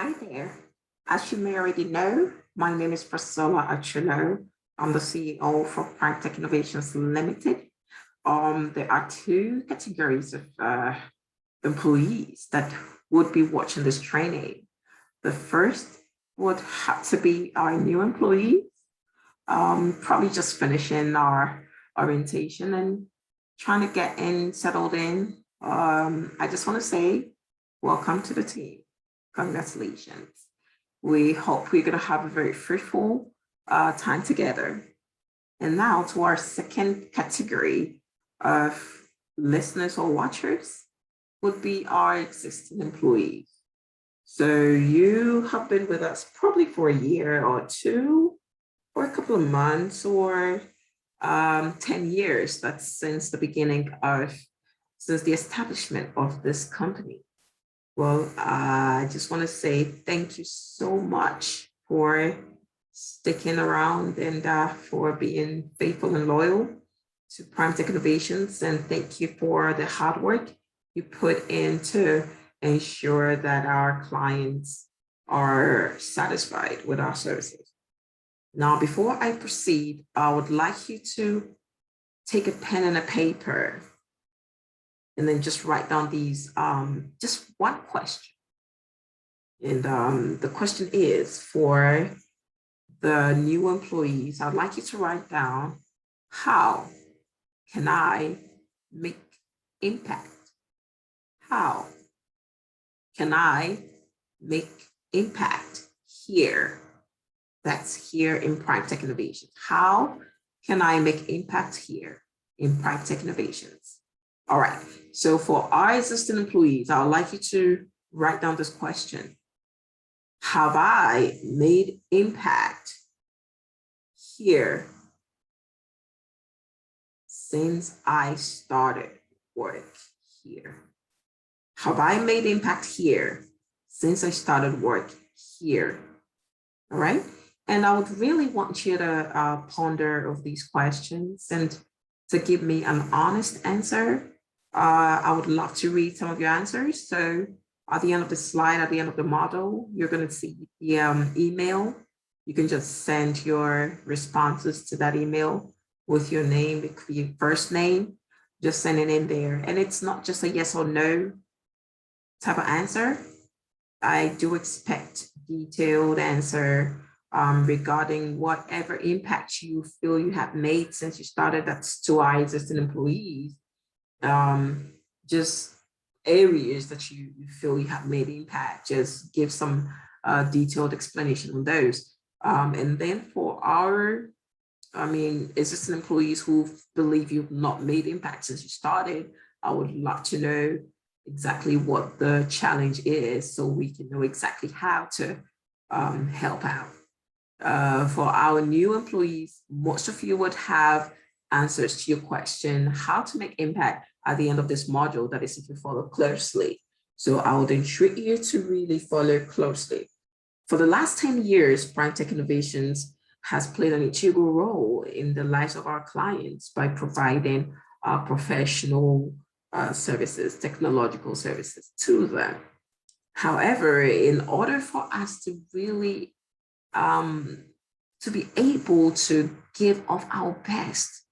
Hi there. As you may already know, my name is Priscilla Achulo. I'm the CEO for PrimeTech Innovations Ltd. There are two categories of employees that would be watching this training. The first would have to be our new employees, probably just finishing our orientation and trying to get in, settled in. I just want to say, welcome to the team. Congratulations. We hope we're going to have a very fruitful time together. And now to our second category of listeners or watchers would be our existing employees. So you have been with us probably for a year or two, or a couple of months, or 10 years. That's since the establishment of this company. Well, I just want to say thank you so much for sticking around and for being faithful and loyal to PrimeTech Innovations. And thank you for the hard work you put in to ensure that our clients are satisfied with our services. Now, before I proceed, I would like you to take a pen and a paper and then just write down these, just one question. And the question is for the new employees, I'd like you to write down, how can I make impact? How can I make impact here? That's here in PrimeTech Innovations. How can I make impact here in PrimeTech Innovations? All right, so for our existing employees, I would like you to write down this question. Have I made impact here since I started work here? Have I made impact here since I started work here? All right, and I would really want you to ponder over these questions and to give me an honest answer. I would love to read some of your answers. So at the end of the slide, at the end of the model, you're going to see the email. You can just send your responses to that email with your name. It could be your first name, just send it in there. And it's not just a yes or no type of answer. I do expect detailed answer regarding whatever impact you feel you have made since you started. That's to our existing employees. Just areas that you feel you have made impact, just give some detailed explanation on those. And then for our, existing employees who believe you've not made impact since you started, I would love to know exactly what the challenge is so we can know exactly how to help out. For our new employees, most of you would have answers to your question, how to make impact, at the end of this module, that is if you follow closely. So I would entreat you to really follow closely. For the last 10 years, PrimeTech Innovations has played an integral role in the lives of our clients by providing professional services, technological services to them. However, in order for us to really to be able to give of our best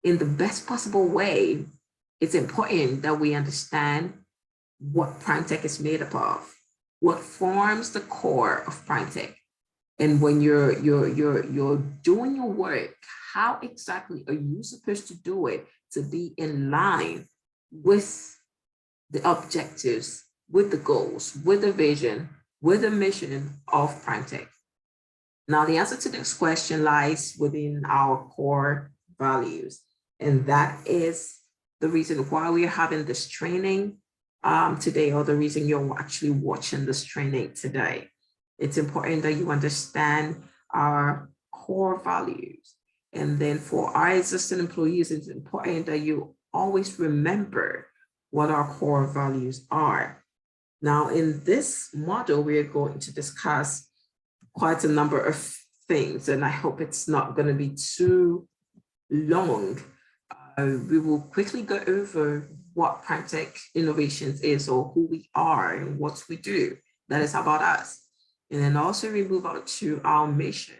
in the best possible way, it's important that we understand what PrimeTech is made up of, what forms the core of PrimeTech. And when you're doing your work, how exactly are you supposed to do it to be in line with the objectives, with the goals, with the vision, with the mission of PrimeTech? Now, the answer to this question lies within our core values. And that is the reason why we are having this training today, or the reason you're actually watching this training today. It's important that you understand our core values. And then for our existing employees, it's important that you always remember what our core values are. Now, in this model, we are going to discuss quite a number of things, and I hope it's not going to be too long. We will quickly go over what PrimeTech Innovations is, or who we are and what we do. That is about us. And then also we move on to our mission.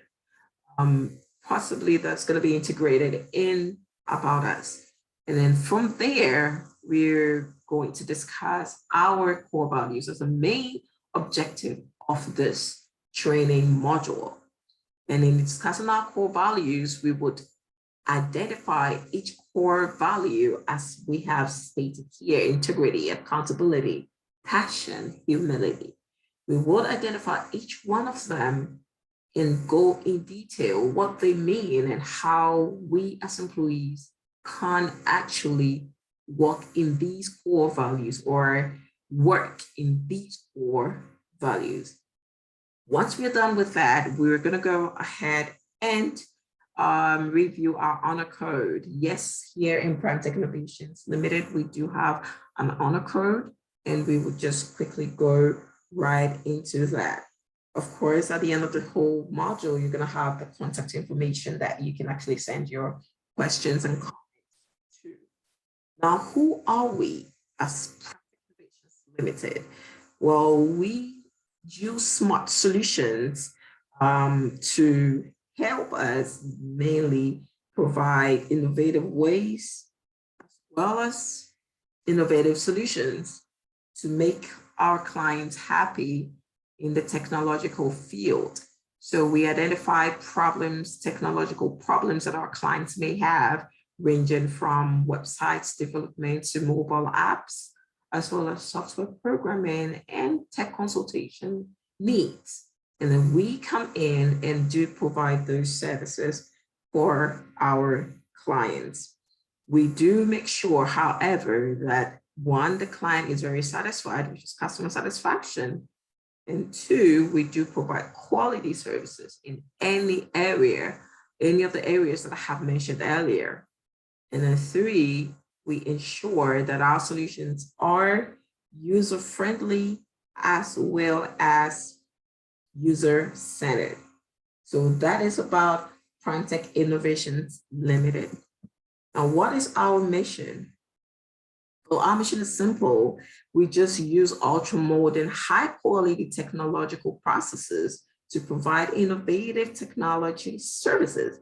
Possibly that's going to be integrated in about us. And then from there, we're going to discuss our core values as a main objective of this training module. And in discussing our core values, we would identify each core value as we have stated here: integrity, accountability, passion, humility. We will identify each one of them and go in detail what they mean and how we as employees can actually work in these core values or work in these core values. Once we're done with that, we're going to go ahead and review our honor code. Yes, here in PrimeTech Innovations Limited, we do have an honor code, and we will just quickly go right into that. Of course, at the end of the whole module, you're going to have the contact information that you can actually send your questions and comments to. Now, who are we as PrimeTech Innovations Limited? Well, we use smart solutions to help us mainly provide innovative ways as well as innovative solutions to make our clients happy in the technological field. So we identify problems, technological problems that our clients may have, ranging from websites development to mobile apps, as well as software programming and tech consultation needs. And then we come in and do provide those services for our clients. We do make sure, however, that one, the client is very satisfied, which is customer satisfaction. And two, we do provide quality services in any area, any of the areas that I have mentioned earlier. And then three, we ensure that our solutions are user-friendly as well as user-centered. So that is about PrimeTech Innovations Limited. Now, what is our mission? Well, our mission is simple. We just use ultra-modern, high-quality technological processes to provide innovative technology services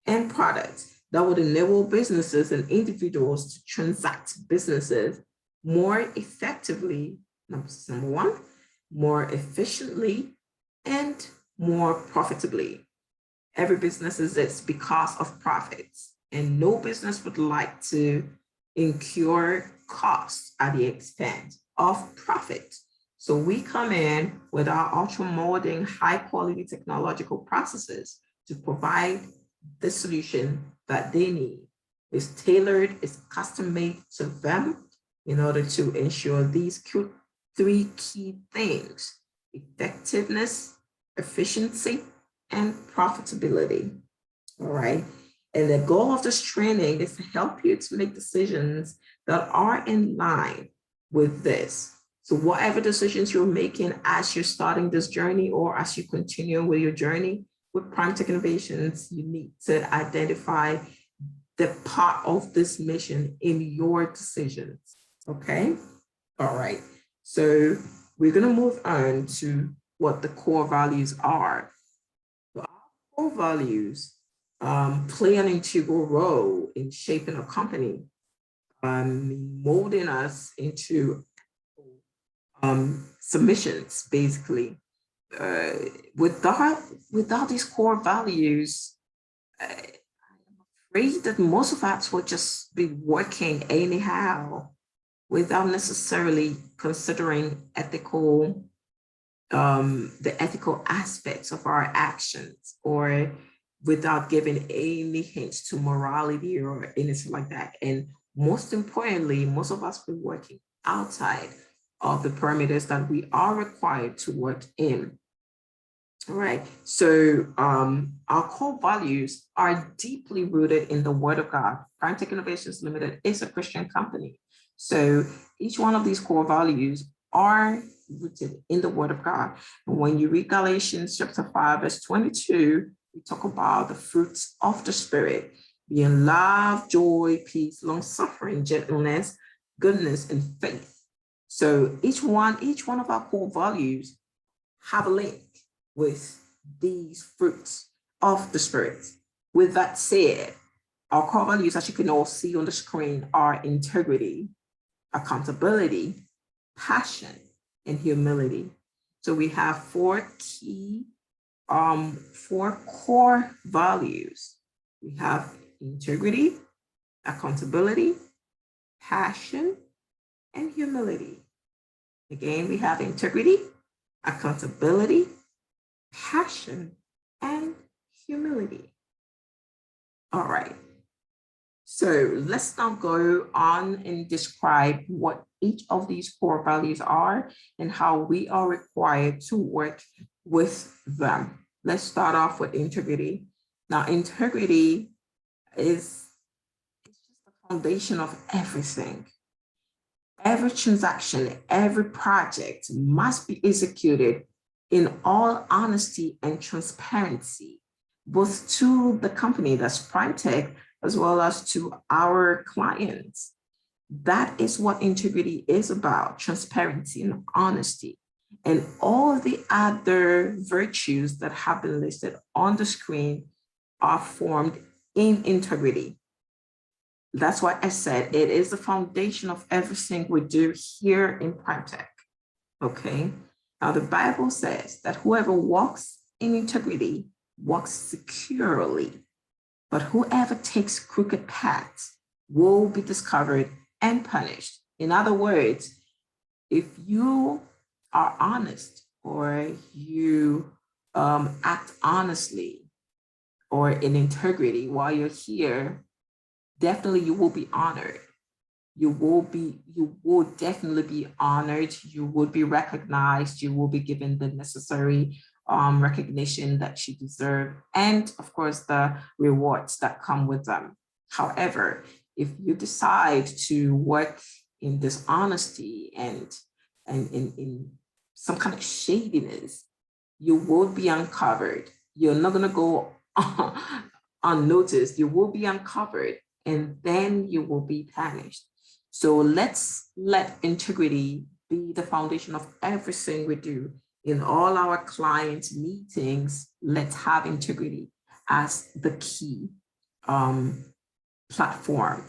and products that would enable businesses and individuals to transact businesses more effectively, number one, more efficiently, and more profitably. Every business exists because of profits, and no business would like to incur costs at the expense of profit. So we come in with our ultra-modern, high-quality technological processes to provide the solution that they need. It's tailored, it's custom-made to them in order to ensure these three key things: effectiveness, efficiency, and profitability. All right. And the goal of this training is to help you to make decisions that are in line with this. So whatever decisions you're making as you're starting this journey or as you continue with your journey with PrimeTech Innovations, you need to identify the part of this mission in your decisions. Okay. All right. So we're going to move on to what the core values are. So our core values play an integral role in shaping a company, molding us into submissions, basically. Without these core values, I'm afraid that most of us will just be working anyhow without necessarily considering the ethical aspects of our actions, or without giving any hints to morality or anything like that. And most importantly, most of us will be working outside of the parameters that we are required to work in. All right. So our core values are deeply rooted in the Word of God. PrimeTech Innovations Limited is a Christian company. So each one of these core values are rooted in the Word of God. And when you read Galatians chapter 5, verse 22, we talk about the fruits of the Spirit, being love, joy, peace, long-suffering, gentleness, goodness, and faith. So each one of our core values have a link. with these fruits of the Spirit. With that said, our core values, as you can all see on the screen, are integrity, accountability, passion, and humility. So we have four core values. We have integrity, accountability, passion, and humility. Again, we have integrity, accountability, passion, and humility. All right. So let's now go on and describe what each of these core values are and how we are required to work with them. Let's start off with integrity. Now, integrity is just the foundation of everything. Every transaction, every project must be executed in all honesty and transparency, both to the company, that's PrimeTech, as well as to our clients. That is what integrity is about, transparency and honesty. And all the other virtues that have been listed on the screen are formed in integrity. That's why I said it is the foundation of everything we do here in PrimeTech. Okay. Now, the Bible says that whoever walks in integrity walks securely, but whoever takes crooked paths will be discovered and punished. In other words, if you are honest or you act honestly or in integrity while you're here, definitely you will be honored. You will definitely be honored. You will be recognized. You will be given the necessary recognition that you deserve, and of course the rewards that come with them. However, if you decide to work in dishonesty and in some kind of shadiness, you will be uncovered. You're not going to go unnoticed. You will be uncovered, and then you will be punished. So let's let integrity be the foundation of everything we do. In all our client meetings, let's have integrity as the key platform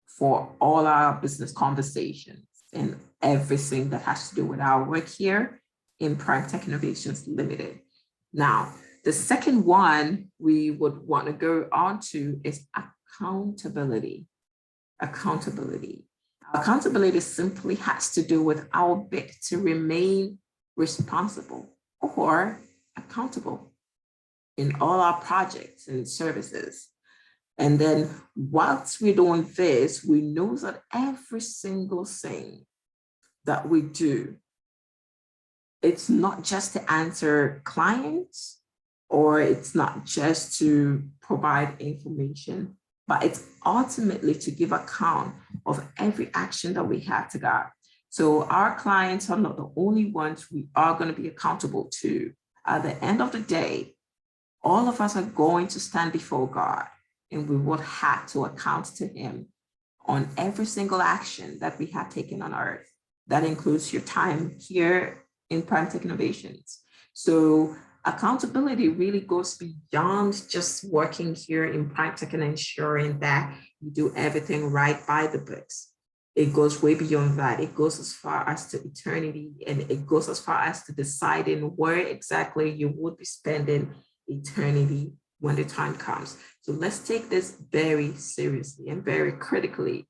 for all our business conversations and everything that has to do with our work here in PrimeTech Innovations Limited. Now, the second one we would want to go on to is accountability. Accountability. Accountability simply has to do with our bit to remain responsible or accountable in all our projects and services. And then whilst we're doing this, we know that every single thing that we do, it's not just to answer clients, or it's not just to provide information, but it's ultimately to give account of every action that we have to God. So our clients are not the only ones we are going to be accountable to. At the end of the day, all of us are going to stand before God, and we will have to account to Him on every single action that we have taken on earth. That includes your time here in PrimeTech Innovations. So accountability really goes beyond just working here in PrimeTech and ensuring that you do everything right by the books. It goes way beyond that. It goes as far as to eternity, and it goes as far as to deciding where exactly you would be spending eternity when the time comes. So let's take this very seriously and very critically.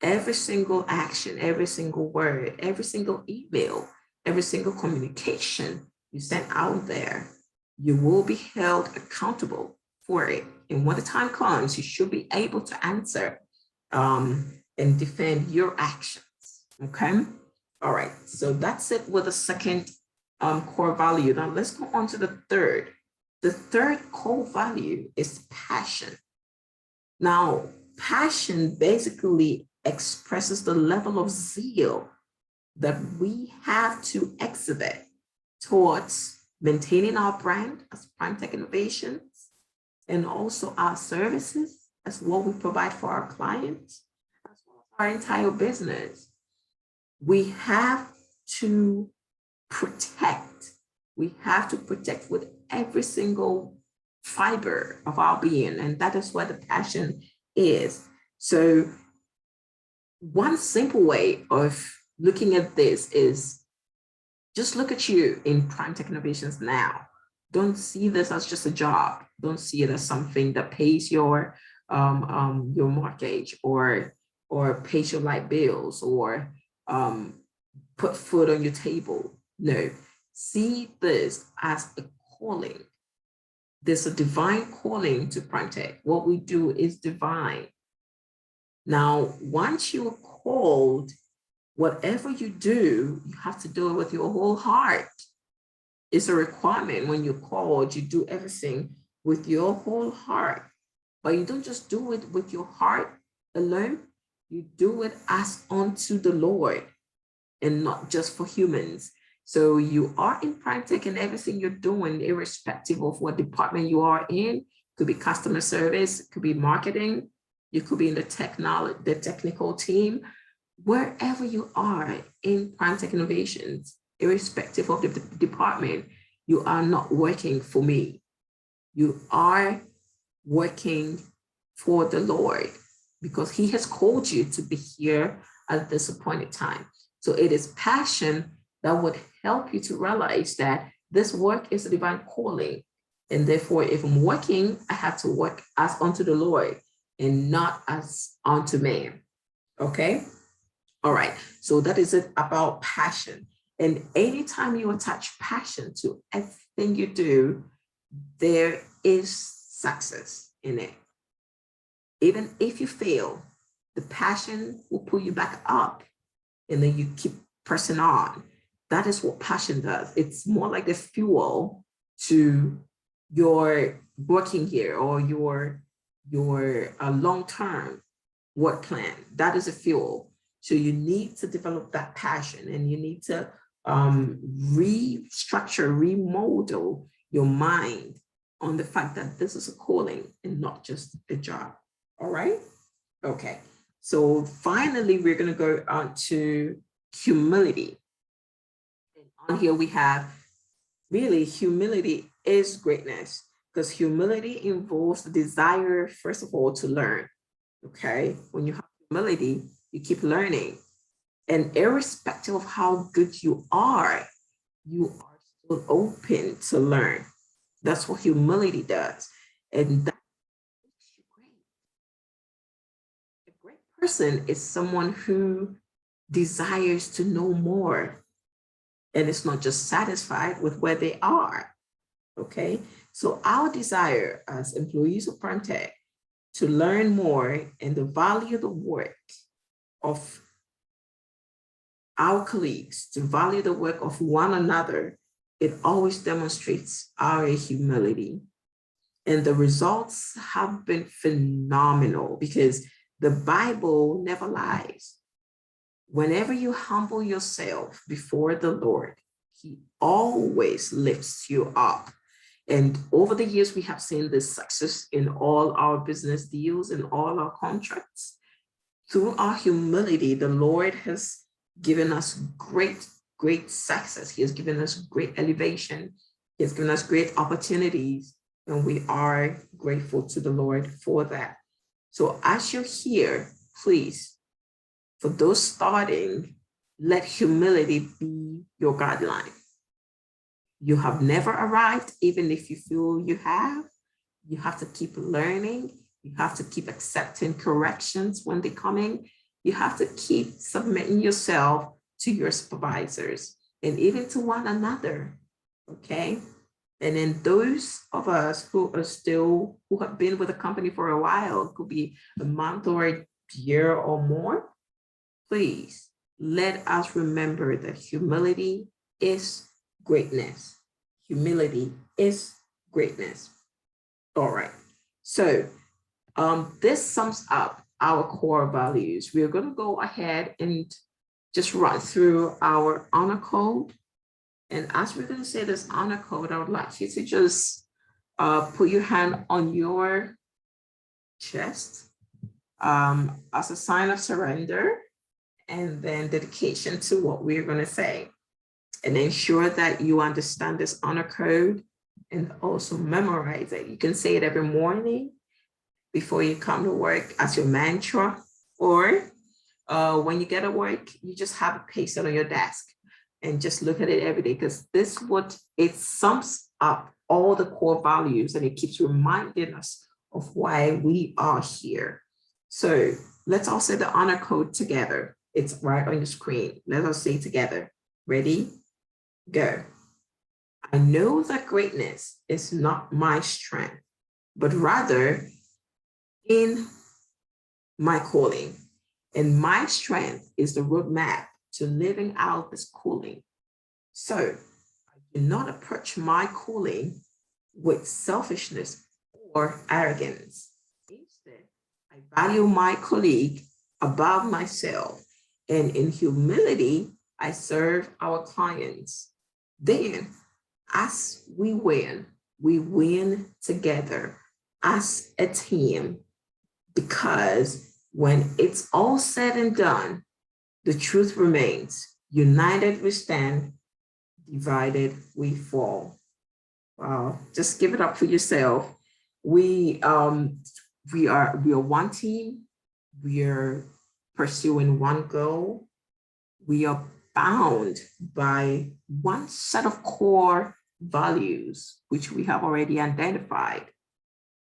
Every single action, every single word, every single email, every single communication you send out there, you will be held accountable for it. And when the time comes, you should be able to answer and defend your actions. Okay. All right. So that's it with the second core value. Now let's go on to the third. The third core value is passion. Now, passion basically expresses the level of zeal that we have to exhibit towards maintaining our brand as PrimeTech Innovations, and also our services as what we provide for our clients, as well as our entire business. We have to protect, We have to protect with every single fiber of our being, and that is what the passion is. So one simple way of looking at this is just look at you in PrimeTech Innovations now. Don't see this as just a job. Don't see it as something that pays your mortgage or pays your light bills or put food on your table. No, see this as a calling. There's a divine calling to PrimeTech. What we do is divine. Now, once you're called, whatever you do, you have to do it with your whole heart. It's a requirement when you're called, you do everything with your whole heart. But you don't just do it with your heart alone, you do it as unto the Lord and not just for humans. So you are in PrimeTech and everything you're doing, irrespective of what department you are in, could be customer service, could be marketing, you could be in the technical team, wherever you are in PrimeTech Innovations, irrespective of the department, you are not working for me. You are working for the Lord because he has called you to be here at this appointed time. So it is passion that would help you to realize that this work is a divine calling. And therefore, if I'm working, I have to work as unto the Lord and not as unto man. Okay? All right. So that is it about passion. And anytime you attach passion to everything you do, there is success in it. Even if you fail, the passion will pull you back up and then you keep pressing on. That is what passion does. It's more like the fuel to your working here or your long-term work plan. That is a fuel. So you need to develop that passion and you need to restructure, remodel your mind on the fact that this is a calling and not just a job. All right? Okay. So finally, we're going to go on to humility. And on here we have really humility is greatness because humility involves the desire, first of all, to learn. Okay. When you have humility, you keep learning. And irrespective of how good you are still open to learn. That's what humility does. And that makes you great. A great person is someone who desires to know more and is not just satisfied with where they are. Okay. So our desire as employees of PrimeTech to learn more and to value the work of our colleagues, to value the work of one another, it always demonstrates our humility. And the results have been phenomenal because the Bible never lies. Whenever you humble yourself before the Lord, he always lifts you up. And over the years, we have seen this success in all our business deals and all our contracts. Through our humility, the Lord has given us great success. He has given us great elevation. He has given us great opportunities, and we are grateful to the Lord for that. So as you're here, please, for those starting, let humility be your guideline. You have never arrived, even if you feel you have. You have to keep learning. You have to keep accepting corrections when they're coming. You have to keep submitting yourself to your supervisors and even to one another, okay? And then those of us who have been with the company for a while, could be a month or a year or more, please let us remember that humility is greatness. Humility is greatness. All right, so this sums up our core values. We are going to go ahead and just run through our honor code. And as we're going to say this honor code, I would like you to just put your hand on your chest as a sign of surrender and then dedication to what we're going to say. and ensure that you understand this honor code and also memorize it. You can say it every morning before you come to work as your mantra, or when you get to work, you just have it pasted on your desk and just look at it every day, because this what it sums up all the core values, and it keeps reminding us of why we are here. So let's all say the honor code together. It's right on your screen. Let us say together. Ready? Go. I know that greatness is not my strength, but rather in my calling. And my strength is the roadmap to living out this calling. So I do not approach my calling with selfishness or arrogance. Instead, I value my colleague above myself, and in humility, I serve our clients. Then, as we win together as a team, because when it's all said and done, the truth remains: united we stand, divided we fall. Wow, just give it up for yourself. We are one team. We are pursuing one goal. We are bound by one set of core values, which we have already identified.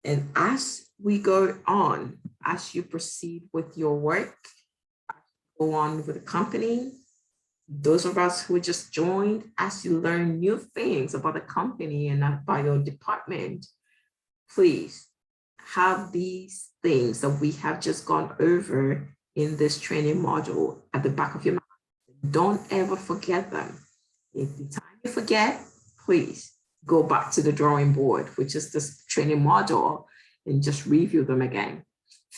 And as we go on, as you proceed with your work, go on with the company, those of us who just joined, as you learn new things about the company and about your department, please have these things that we have just gone over in this training module at the back of your mind. Don't ever forget them. If the time you forget, please go back to the drawing board, which is this training module, and just review them again.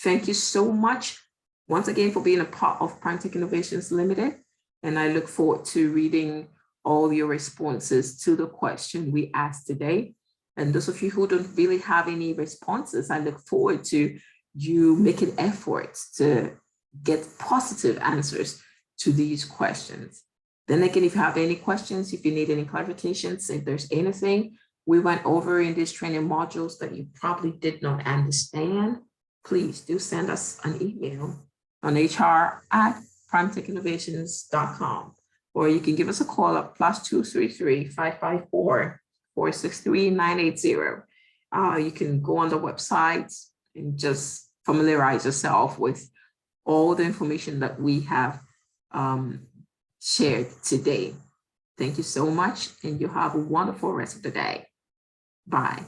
Thank you so much once again for being a part of PrimeTech Innovations Limited. And I look forward to reading all your responses to the question we asked today. And those of you who don't really have any responses, I look forward to you making efforts to get positive answers to these questions. Then again, if you have any questions, if you need any clarifications, if there's anything we went over in these training modules that you probably did not understand, please do send us an email on hr@primetechinnovations.com, or you can give us a call at +233 554 463 980. You can go on the website and just familiarize yourself with all the information that we have shared today. Thank you so much, and you have a wonderful rest of the day. Bye.